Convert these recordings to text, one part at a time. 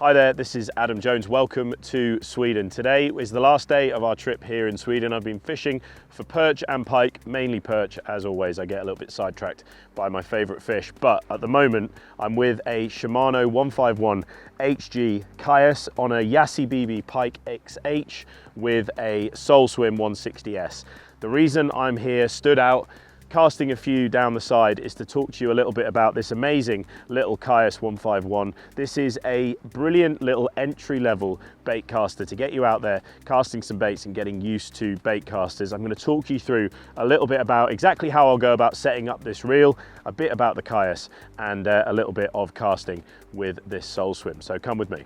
Hi there, this is Adam Jones. Welcome to Sweden. Today is the last day of our trip here in Sweden. I've been fishing for perch and pike, mainly perch as always. I get a little bit sidetracked by my favorite fish, but at the moment I'm with a Shimano 151 HG Caius on a Yasei BB Pike XH with a Soul Swim 160S. The reason I'm here, stood out, casting a few down the side, is to talk to you a little bit about this amazing little Caius 151. This is a brilliant little entry-level bait caster to get you out there casting some baits and getting used to bait casters. I'm going to talk you through a little bit about exactly how I'll go about setting up this reel, a bit about the Caius, and a little bit of casting with this Soul Swim. So come with me.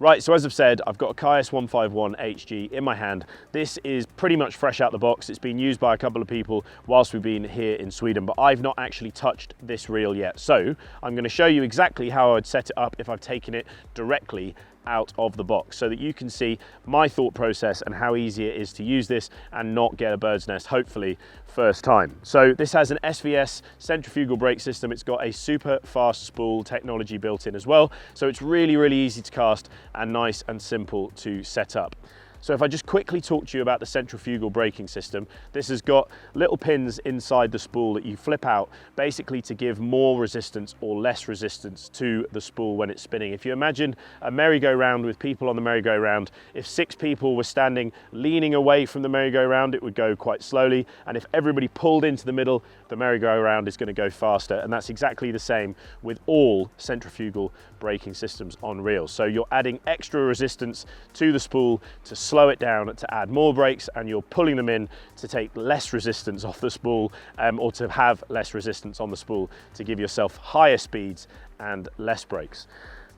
Right, so as I've said, I've got a Caius 151 HG in my hand. This is pretty much fresh out the box. It's been used by a couple of people whilst we've been here in Sweden, but I've not actually touched this reel yet. So I'm going to show you exactly how I would set it up if I've taken it directly out of the box, so that you can see my thought process and how easy it is to use this and not get a bird's nest, hopefully first time. So this has an SVS centrifugal brake system. It's got a super fast spool technology built in as well, so it's really easy to cast and nice and simple to set up. So if I just quickly talk to you about the centrifugal braking system, this has got little pins inside the spool that you flip out, basically to give more resistance or less resistance to the spool when it's spinning. If you imagine a merry-go-round with people on the merry-go-round, if 6 people were standing leaning away from the merry-go-round, it would go quite slowly, and if everybody pulled into the middle, the merry-go-round is going to go faster. And that's exactly the same with all centrifugal braking systems on reels. So you're adding extra resistance to the spool to slow it down, to add more brakes, and you're pulling them in to take less resistance off the spool, or to have less resistance on the spool to give yourself higher speeds and less brakes.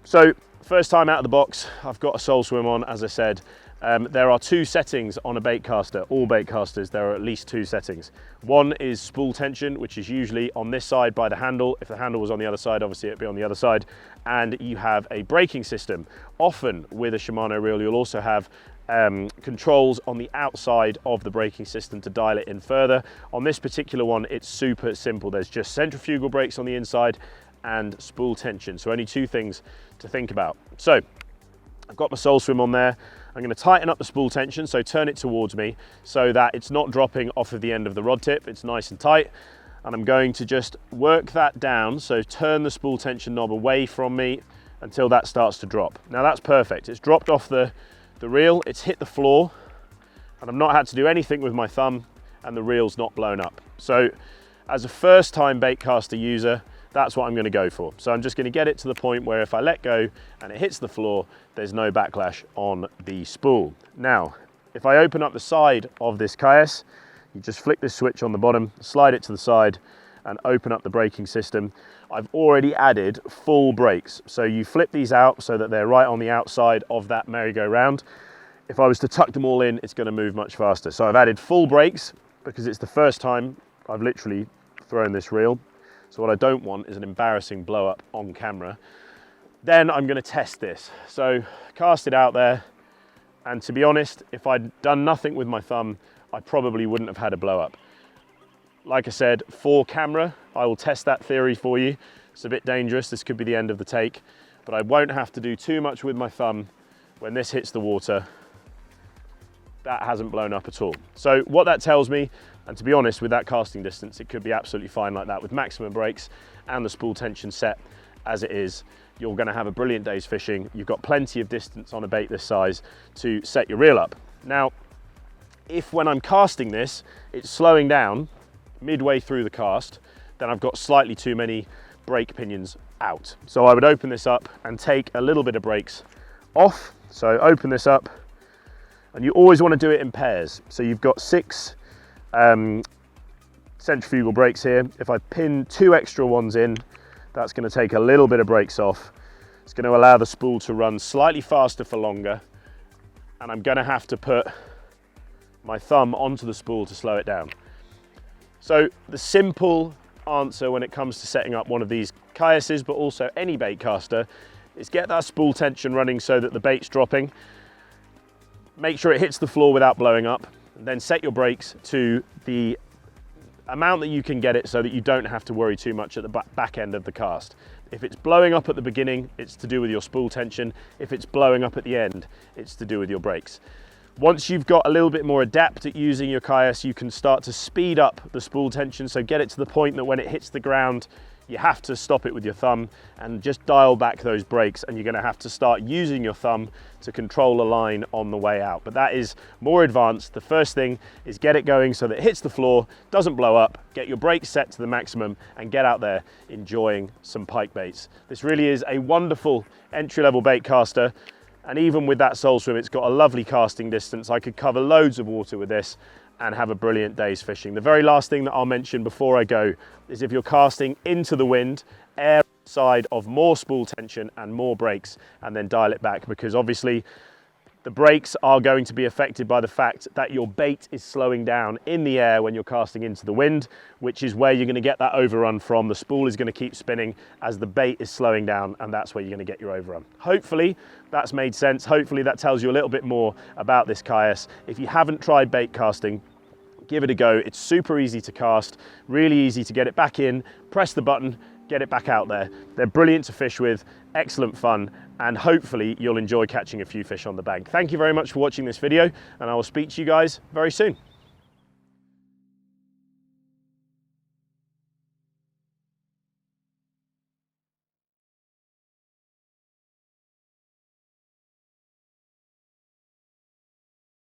So first time out of the box, I've got a Soul Swim on, as I said. There are 2 settings on a bait caster. All bait casters, there are at least 2 settings. One is spool tension, which is usually on this side by the handle. If the handle was on the other side, obviously it'd be on the other side. And you have a braking system. Often with a Shimano reel, you'll also have controls on the outside of the braking system to dial it in further. On this particular one, it's super simple. There's just centrifugal brakes on the inside and spool tension. So only 2 things to think about. So I've got my Soul Swim on there. I'm going to tighten up the spool tension, so turn it towards me so that it's not dropping off of the end of the rod tip. It's nice and tight. And I'm going to just work that down, so turn the spool tension knob away from me until that starts to drop. Now that's perfect. It's dropped off the reel, it's hit the floor, and I've not had to do anything with my thumb, and the reel's not blown up. So as a first time baitcaster user, that's what I'm going to go for. So I'm just going to get it to the point where if I let go and it hits the floor, there's no backlash on the spool. Now, if I open up the side of this Caius, you just flick this switch on the bottom, slide it to the side, and open up the braking system. I've already added full brakes. So you flip these out so that they're right on the outside of that merry-go-round. If I was to tuck them all in, it's going to move much faster. So I've added full brakes because it's the first time I've literally thrown this reel. So what I don't want is an embarrassing blow up on camera. Then I'm going to test this. So cast it out there, and to be honest, if I'd done nothing with my thumb, I probably wouldn't have had a blow up. Like I said, for camera, I will test that theory for you. It's a bit dangerous. This could be the end of the take, but I won't have to do too much with my thumb. When this hits the water, that hasn't blown up at all. So what that tells me, and to be honest, with that casting distance, it could be absolutely fine like that with maximum brakes and the spool tension set as it is. You're going to have a brilliant day's fishing. You've got plenty of distance on a bait this size to set your reel up. Now, if when I'm casting this, it's slowing down midway through the cast, then I've got slightly too many brake pinions out. So I would open this up and take a little bit of brakes off. So open this up, and you always want to do it in pairs. So you've got 6 centrifugal brakes here. If I pin 2 extra ones in, that's going to take a little bit of brakes off. It's going to allow the spool to run slightly faster for longer, and I'm going to have to put my thumb onto the spool to slow it down. So the simple answer when it comes to setting up one of these Caiuses, but also any bait caster, is get that spool tension running so that the bait's dropping. make sure it hits the floor without blowing up, and then set your brakes to the amount that you can get it so that you don't have to worry too much at the back end of the cast. If it's blowing up at the beginning, it's to do with your spool tension. If it's blowing up at the end, it's to do with your brakes. Once you've got a little bit more adept at using your Caius, you can start to speed up the spool tension, so get it to the point that when it hits the ground, you have to stop it with your thumb and just dial back those brakes, and you're going to have to start using your thumb to control a line on the way out. But that is more advanced. The first thing is get it going so that it hits the floor, doesn't blow up, get your brakes set to the maximum, and get out there enjoying some pike baits. This really is a wonderful entry-level bait caster. And even with that Soul Swim, it's got a lovely casting distance. I could cover loads of water with this and have a brilliant day's fishing. The very last thing that I'll mention before I go is if you're casting into the wind, air side of more spool tension and more brakes, and then dial it back, because obviously the brakes are going to be affected by the fact that your bait is slowing down in the air when you're casting into the wind, which is where you're going to get that overrun from. The spool is going to keep spinning as the bait is slowing down, and that's where you're going to get your overrun. Hopefully that's made sense. Hopefully that tells you a little bit more about this Caius. If you haven't tried bait casting, give it a go. It's super easy to cast, really easy to get it back in, press the button, get it back out there. They're brilliant to fish with, excellent fun, and hopefully you'll enjoy catching a few fish on the bank. Thank you very much for watching this video, and I will speak to you guys very soon.